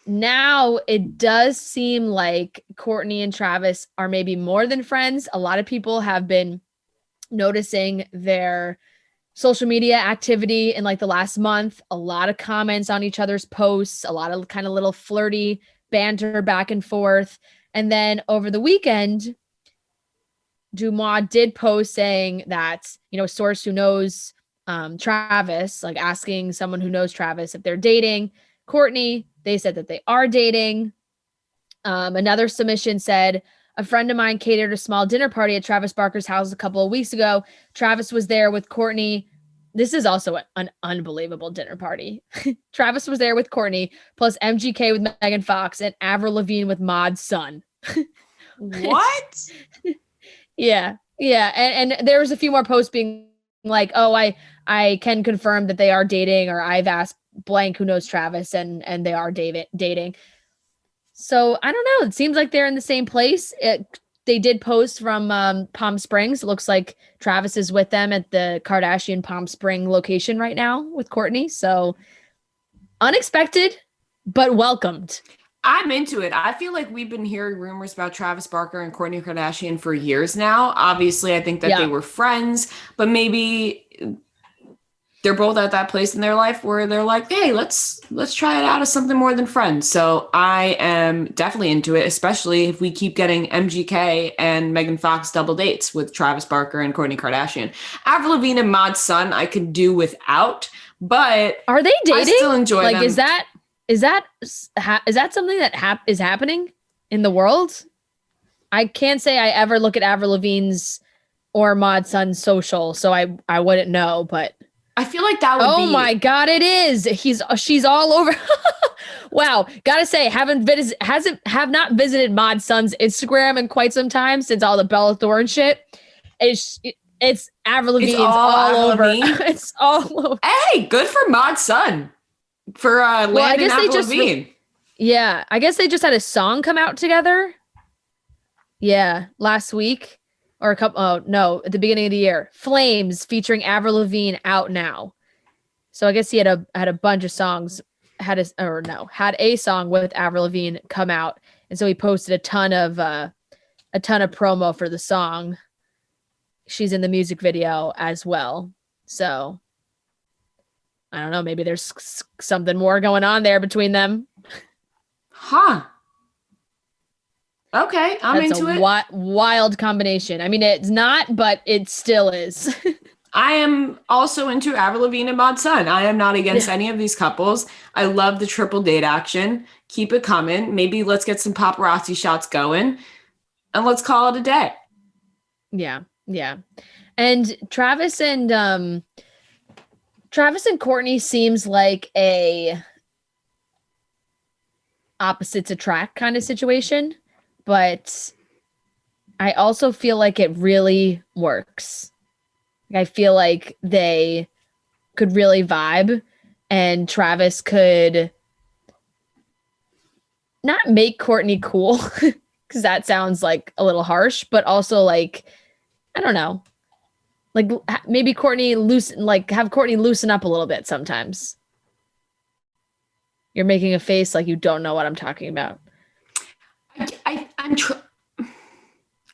Now it does seem like Kourtney and Travis are maybe more than friends. A lot of people have been noticing their social media activity in like the last month, a lot of comments on each other's posts, a lot of kind of little flirty banter back and forth. And then over the weekend, Dumois did post saying that, a source who knows Travis, like asking someone who knows Travis if they're dating Kourtney. They said that they are dating. Another submission said A friend of mine catered a small dinner party at Travis Barker's house a couple of weeks ago. Travis was there with Kourtney. This is also an unbelievable dinner party. Travis was there with Kourtney, plus MGK with Megan Fox and Avril Lavigne with Maud's son. What? Yeah. And there was a few more posts being like, oh, I can confirm that they are dating, or I've asked blank who knows Travis and they are dating. So I don't know. It seems like they're in the same place. They did post from Palm Springs. It looks like Travis is with them at the Kardashian Palm Spring location right now with Kourtney. So unexpected, but welcomed. I'm into it. I feel like we've been hearing rumors about Travis Barker and Kourtney Kardashian for years now. Obviously, I think that they were friends, but maybe they're both at that place in their life where they're like, hey, let's try it out as something more than friends. So I am definitely into it, especially if we keep getting MGK and Megan Fox double dates with Travis Barker and Kourtney Kardashian. Avril Lavigne and Maud's son I could do without, but are they dating? I still enjoy them. Is that something that is happening in the world? I can't say I ever look at Avril Lavigne's or Maud's son's social, so I wouldn't know, but I feel like that would be. Oh my God, it is. She's all over. Wow. Gotta say, have not visited Maud's son's Instagram in quite some time since all the Bella Thorne shit. It's Avril Lavigne all over. It's all over. Hey, good for Maud's son. For landing Avril Lavigne. Yeah, I guess they just had a song come out together. Yeah, last week. Or at the beginning of the year. Flames featuring Avril Lavigne out now. So I guess he had a bunch of songs, had a song with Avril Lavigne come out. And so he posted a ton of promo for the song. She's in the music video as well. So I don't know, maybe there's something more going on there between them. Huh. Okay, I'm into it. Wild combination. I mean, it's not, but it still is. I am also into Avril Lavigne and Maud's son. I am not against any of these couples. I love the triple date action. Keep it coming. Maybe let's get some paparazzi shots going, and let's call it a day. Yeah. And Travis and Kourtney seems like a opposites attract kind of situation. But I also feel like it really works. I feel like they could really vibe, and Travis could not make Kourtney cool, because that sounds like a little harsh, but also like, I don't know, like maybe have Kourtney loosen up a little bit sometimes. You're making a face like you don't know what I'm talking about.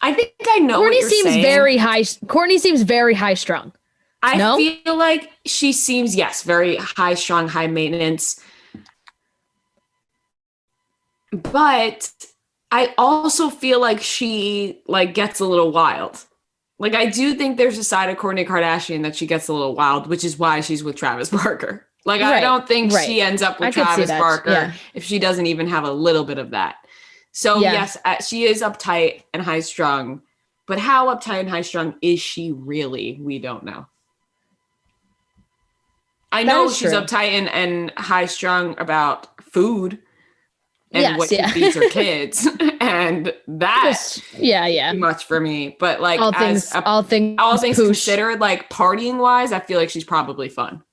I think I know what you're saying. Kourtney seems very high strung. I feel like she seems, very high strung, high maintenance. But I also feel like she gets a little wild. Like, I do think there's a side of Kourtney Kardashian that she gets a little wild, which is why she's with Travis Barker. I don't think she ends up with Travis Barker if she doesn't even have a little bit of that. So yes, she is uptight and high strung, but how uptight and high strung is she really? We don't know. I know she's uptight and high strung about food and what she feeds her kids, and that's too much for me. But all things considered, partying wise, I feel like she's probably fun.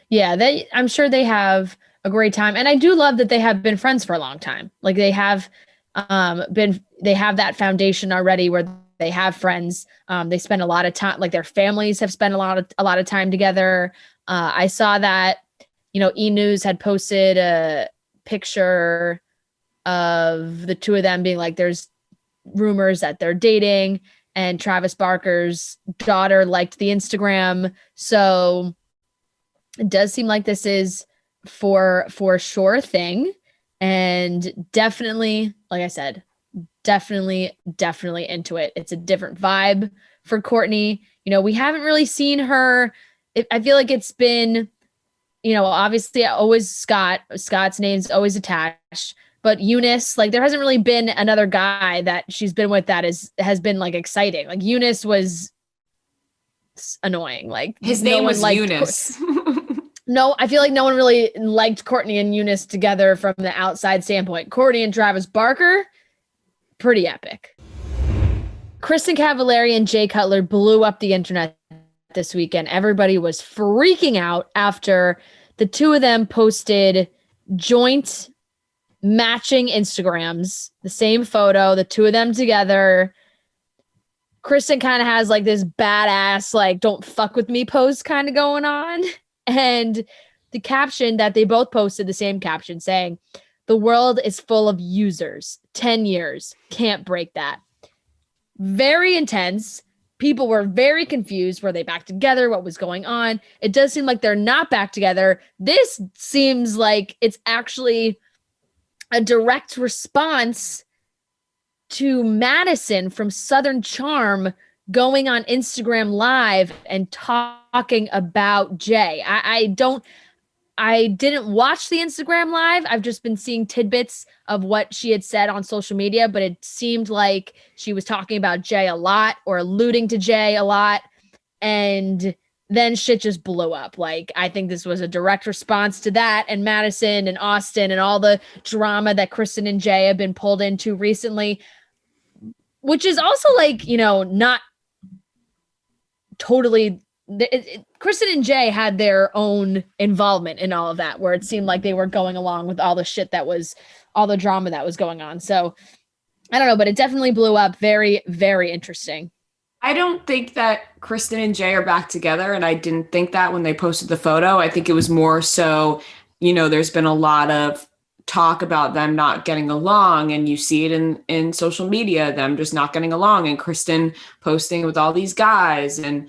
Yeah, I'm sure they have a great time. And I do love that they have been friends for a long time. Like they have they have that foundation already where they have friends. They spend a lot of time, their families have spent a lot of time together. I saw that, E! News had posted a picture of the two of them being there's rumors that they're dating, and Travis Barker's daughter liked the Instagram. So it does seem like this is for sure thing, and definitely, like I said, definitely into it. It's a different vibe for Kourtney. We haven't really seen her. I feel like it's been, obviously always Scott's name's always attached, But Eunice, like there hasn't really been another guy that she's been with that has been like exciting. Like Eunice was annoying. Like His name was liked Eunice. No, I feel like no one really liked Kourtney and Eunice together from the outside standpoint. Kourtney and Travis Barker, pretty epic. Kristin Cavallari and Jay Cutler blew up the internet this weekend. Everybody was freaking out after the two of them posted joint matching Instagrams, the same photo, the two of them together. Kristin kind of has like this badass, like, don't fuck with me pose kind of going on. And the caption that they both posted, the same caption saying, the world is full of users, 10 years, can't break that. Very intense. People were very confused. Were they back together? What was going on? It does seem like they're not back together. This seems like it's actually a direct response to Madison from Southern Charm going on Instagram Live and talking about Jay. I didn't watch the Instagram Live. I've just been seeing tidbits of what she had said on social media, but it seemed like she was talking about Jay a lot or alluding to Jay a lot. And then shit just blew up. Like, I think this was a direct response to that and Madison and Austin and all the drama that Kristin and Jay have been pulled into recently, which is also like, you know, not totally. Kristin and Jay had their own involvement in all of that, where it seemed like they were going along with all the shit that was, all the drama that was going on. So I don't know, but it definitely blew up. Very, very interesting. I don't think that Kristin and Jay are back together, and I didn't think that when they posted the photo. I think it was more so, you know, there's been a lot of talk about them not getting along, and you see it in social media, them just not getting along, and Kristin posting with all these guys, and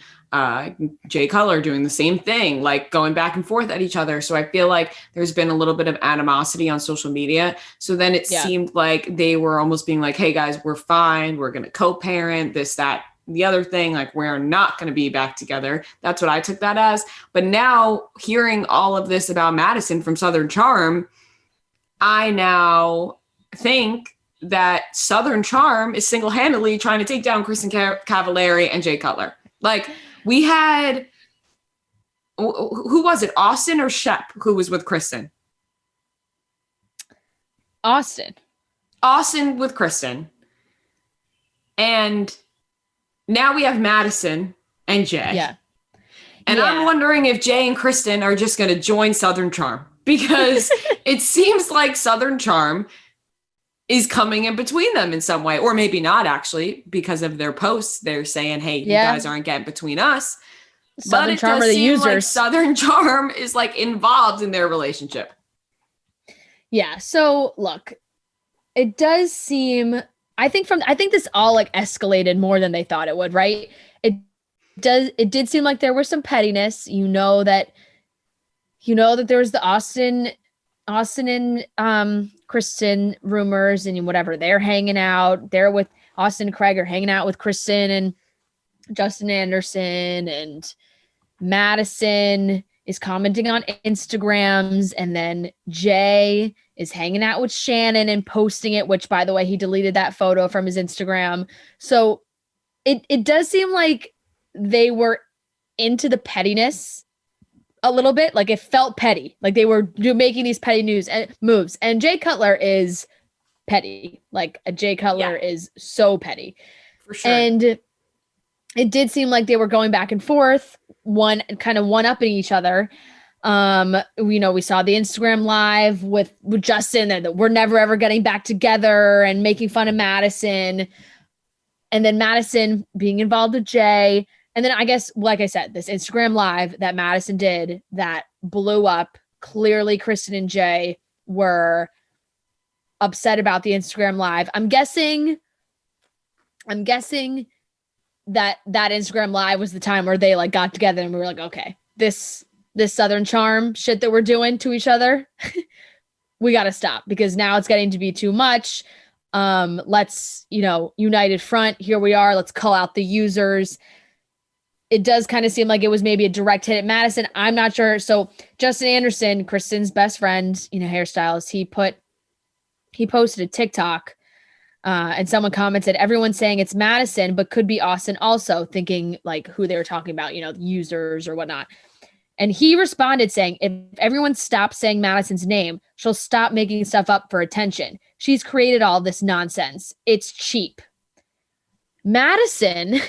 Jay Cutler doing the same thing, like going back and forth at each other. So I feel like there's been a little bit of animosity on social media. So then it seemed like they were almost being like, hey guys, we're fine. We're going to co-parent this, that, the other thing. Like, we're not going to be back together. That's what I took that as. But now hearing all of this about Madison from Southern Charm, I now think that Southern Charm is single-handedly trying to take down Kristin Cavallari and Jay Cutler. Like, we had, who was it? Austin or Shep who was with Kristin? Austin with Kristin. And now we have Madison and Jay. Yeah. And I'm wondering if Jay and Kristin are just going to join Southern Charm, because it seems like Southern Charm is coming in between them in some way, or maybe not actually, because of their posts. They're saying, hey, you guys aren't getting between us. Southern Charm are the users. Like Southern Charm is like involved in their relationship. Yeah. So look, it does seem, I think this all like escalated more than they thought it would, right? It did seem like there was some pettiness. You know that there was the Austin and Kristin rumors and whatever. They're hanging out. They're with Austin and Craig are hanging out with Kristin and Justin Anderson, and Madison is commenting on Instagrams, and then Jay is hanging out with Shannon and posting it, which, by the way, he deleted that photo from his Instagram. So it does seem like they were into the pettiness a little bit. Like, it felt petty. Like they were making these petty moves. And Jay Cutler is petty. Like, Jay Cutler is so petty. For sure. And it did seem like they were going back and forth, one-upping each other. We saw the Instagram Live with Justin that we're never ever getting back together and making fun of Madison. And then Madison being involved with Jay. And then I guess, like I said, this Instagram Live that Madison did that blew up. Clearly, Kristin and Jay were upset about the Instagram Live. I'm guessing that Instagram Live was the time where they like got together and we were like, okay, this Southern Charm shit that we're doing to each other, we got to stop, because now it's getting to be too much. Let's, united front. Here we are. Let's call out the users. It does kind of seem like it was maybe a direct hit at Madison. I'm not sure. So Justin Anderson, Kristin's best friend, hairstylist, he put he posted a TikTok and someone commented, everyone's saying it's Madison, but could be Austin also, thinking like who they were talking about, users or whatnot. And he responded saying, if everyone stops saying Madison's name, she'll stop making stuff up for attention. She's created all this nonsense. It's cheap. Madison,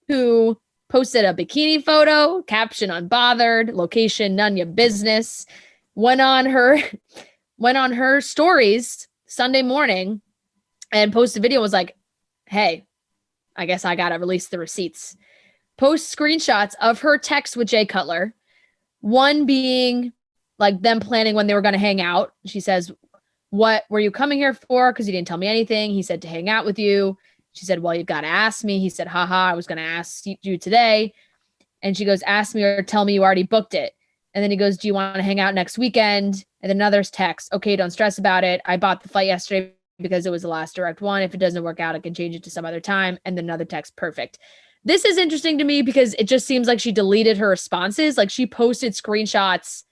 who posted a bikini photo, caption unbothered, location none your business, went on her stories Sunday morning and posted a video, was like, hey, I guess I gotta release the receipts. Post screenshots of her text with Jay Cutler, one being like them planning when they were going to hang out. She says, what were you coming here for? Because you didn't tell me anything. He said to hang out with you. She said, well, you've got to ask me. He said, haha, I was going to ask you today. And she goes, ask me or tell me you already booked it. And then he goes, do you want to hang out next weekend? And then another text, okay, don't stress about it. I bought the flight yesterday because it was the last direct one. If it doesn't work out, I can change it to some other time. And then another text, perfect. This is interesting to me because it just seems like she deleted her responses. Like she posted screenshots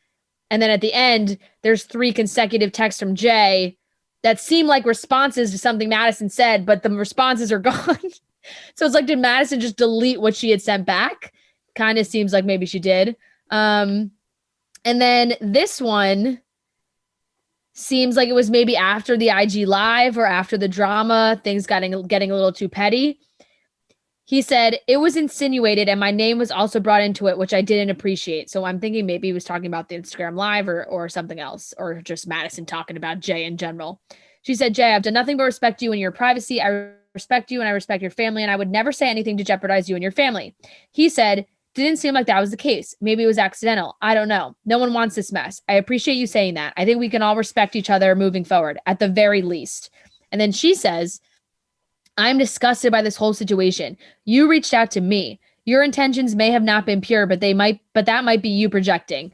and then at the end, there's 3 consecutive texts from Jay that seem like responses to something Madison said, but the responses are gone. So it's like, did Madison just delete what she had sent back? Kind of seems like maybe she did. And then this one seems like it was maybe after the IG live or after the drama, things getting a little too petty. He said, it was insinuated and my name was also brought into it, which I didn't appreciate. So I'm thinking maybe he was talking about the Instagram live or something else, or just Madison talking about Jay in general. She said, Jay, I've done nothing but respect you and your privacy. I respect you and I respect your family, and I would never say anything to jeopardize you and your family. He said, didn't seem like that was the case. Maybe it was accidental. I don't know. No one wants this mess. I appreciate you saying that. I think we can all respect each other moving forward at the very least. And then she says, I'm disgusted by this whole situation. You reached out to me. Your intentions may have not been pure, but that might be you projecting.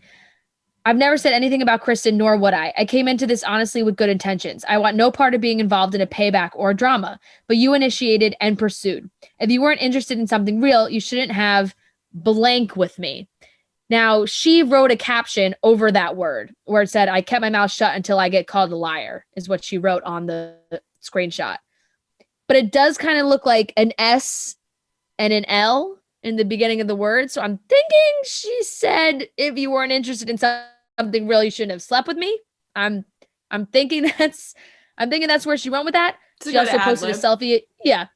I've never said anything about Kristin, nor would I. I came into this honestly with good intentions. I want no part of being involved in a payback or drama, but you initiated and pursued. If you weren't interested in something real, you shouldn't have blank with me. Now, she wrote a caption over that word where it said, I kept my mouth shut until I get called a liar, is what she wrote on the screenshot. But it does kind of look like an S and an L in the beginning of the word. So I'm thinking she said, if you weren't interested in something real, you shouldn't have slept with me. I'm thinking that's where she went with that. She also posted a selfie. Yeah.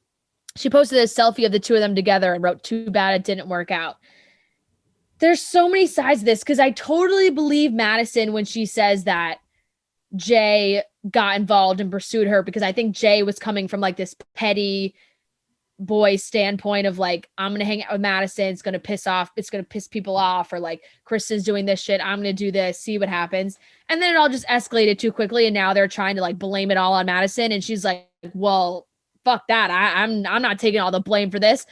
She posted a selfie of the two of them together and wrote, too bad it didn't work out. There's so many sides to this because I totally believe Madison when she says that Jay got involved and pursued her, because I think Jay was coming from like this petty boy standpoint of like, I'm going to hang out with Madison. It's going to piss people off, or like Kristin's doing this shit. I'm going to do this, see what happens. And then it all just escalated too quickly. And now they're trying to like blame it all on Madison. And she's like, well, fuck that. I'm not taking all the blame for this.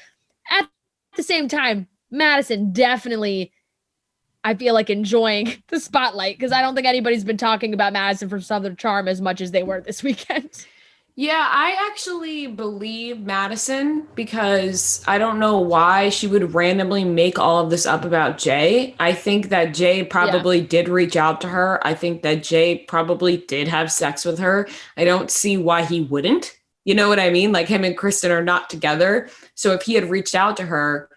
At the same time, Madison definitely, I feel like, enjoying the spotlight, because I don't think anybody's been talking about Madison from Southern Charm as much as they were this weekend. Yeah, I actually believe Madison, because I don't know why she would randomly make all of this up about Jay. I think that Jay probably did reach out to her. I think that Jay probably did have sex with her. I don't see why he wouldn't. You know what I mean? Like, him and Kristin are not together. So if he had reached out to her,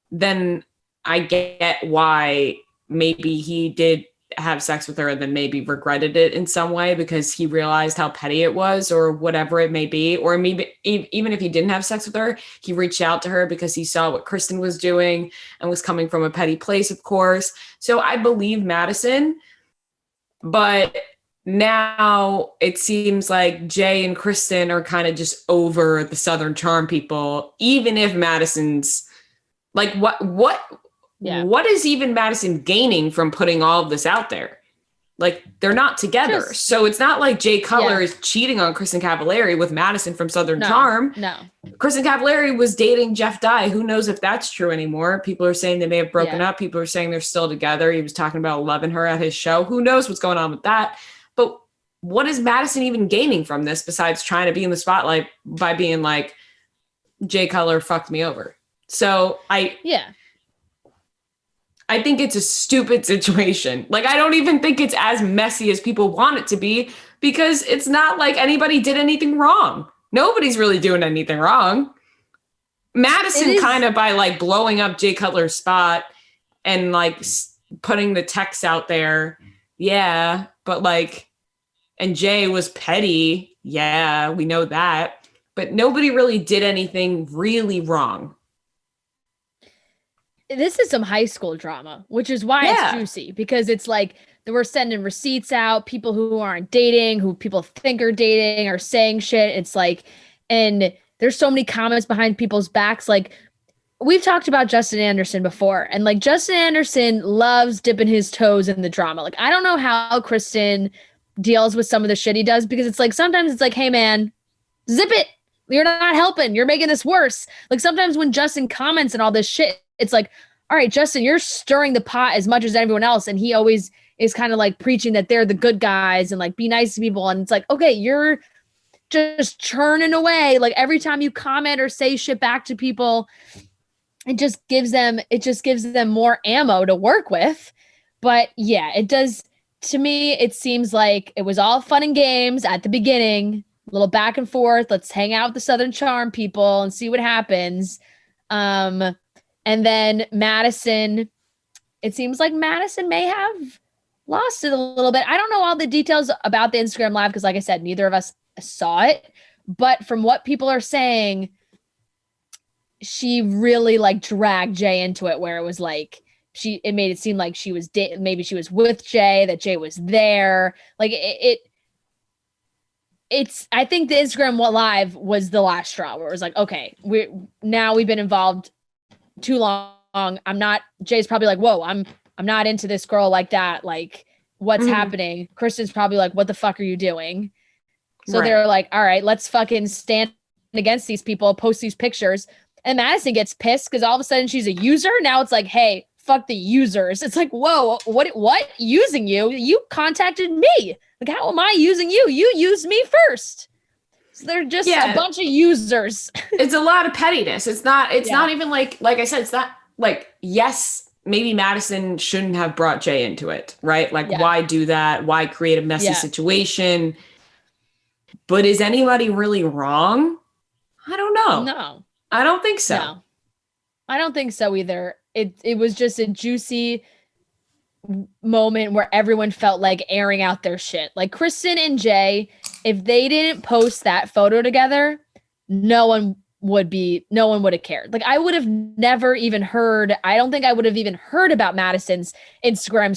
then I get why maybe he did have sex with her and then maybe regretted it in some way because he realized how petty it was, or whatever it may be. Or maybe even if he didn't have sex with her, he reached out to her because he saw what Kristin was doing and was coming from a petty place, of course. So I believe Madison, but now it seems like Jay and Kristin are kind of just over the Southern Charm people, even if Madison's like, what is even Madison gaining from putting all of this out there? Like, they're not together. So it's not like Jay Cutler is cheating on Kristin Cavallari with Madison from Southern Charm. No. Kristin Cavallari was dating Jeff Dye. Who knows if that's true anymore? People are saying they may have broken up. People are saying they're still together. He was talking about loving her at his show. Who knows what's going on with that? But what is Madison even gaining from this besides trying to be in the spotlight by being like, Jay Cutler fucked me over? So I think it's a stupid situation. Like, I don't even think it's as messy as people want it to be, because it's not like anybody did anything wrong. Nobody's really doing anything wrong. Madison kind of by like blowing up Jay Cutler's spot and like putting the text out there. Yeah. But like, and Jay was petty. Yeah, we know that. But nobody really did anything really wrong. This is some high school drama, which is why it's juicy, because it's like we're sending receipts out. People who aren't dating, who people think are dating, are saying shit. It's like, and there's so many comments behind people's backs. Like, we've talked about Justin Anderson before, and like Justin Anderson loves dipping his toes in the drama. Like, I don't know how Kristin deals with some of the shit he does, because it's like sometimes it's like, hey man, zip it. You're not helping. You're making this worse. Like sometimes when Justin comments and all this shit, it's like, all right, Justin, you're stirring the pot as much as everyone else. And he always is kind of like preaching that they're the good guys and like be nice to people. And it's like, okay, you're just churning away. Like every time you comment or say shit back to people, it just gives them more ammo to work with. But yeah, it does. To me, it seems like it was all fun and games at the beginning, a little back and forth. Let's hang out with the Southern Charm people and see what happens. And then Madison, it seems like Madison may have lost it a little bit. I don't know all the details about the Instagram Live because, like I said, neither of us saw it. But from what people are saying, she really like dragged Jay into it, where it was like it made it seem like she was maybe she was with Jay, that Jay was there. Like it's I think the Instagram Live was the last straw where it was like, okay, we've been involved too long. Jay's probably like, whoa, I'm not into this girl like that. Like, what's happening? Kristin's probably like, what the fuck are you doing? So they're like, all right, let's fucking stand against these people, post these pictures. And Madison gets pissed because all of a sudden she's a user. Now it's like, hey, fuck the users. It's like, whoa, what? Using you? You contacted me. Like, how am I using you? You used me first. So they're just a bunch of users. It's a lot of pettiness. It's not even like I said, it's not like, yes, maybe Madison shouldn't have brought Jay into it, right? Like, why do that? Why create a messy situation? But is anybody really wrong? I don't know. No. I don't think so. No. I don't think so either. It was just a juicy moment where everyone felt like airing out their shit. Like Kristin and Jay, if they didn't post that photo together, no one would have cared. Like I would have never even heard. I don't think I would have even heard about Madison's Instagram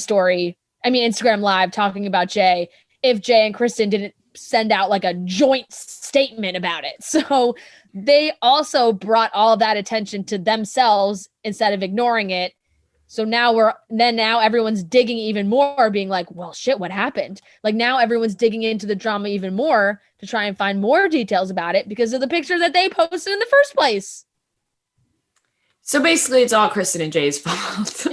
Live talking about Jay if Jay and Kristin didn't send out like a joint statement about it. So they also brought all of that attention to themselves instead of ignoring it. So now everyone's digging even more, being like, well, shit, what happened? Like now everyone's digging into the drama even more to try and find more details about it because of the picture that they posted in the first place. So basically it's all Kristin and Jay's fault.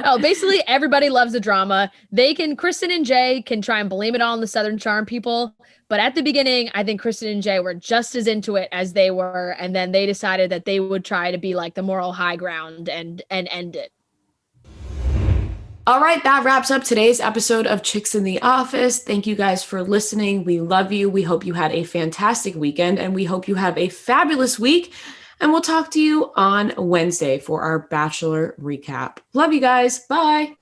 Oh, basically everybody loves the drama. Kristin and Jay can try and blame it all on the Southern Charm people. But at the beginning, I think Kristin and Jay were just as into it as they were. And then they decided that they would try to be like the moral high ground and end it. All right, that wraps up today's episode of Chicks in the Office. Thank you guys for listening. We love you. We hope you had a fantastic weekend and we hope you have a fabulous week. And we'll talk to you on Wednesday for our Bachelor recap. Love you guys. Bye.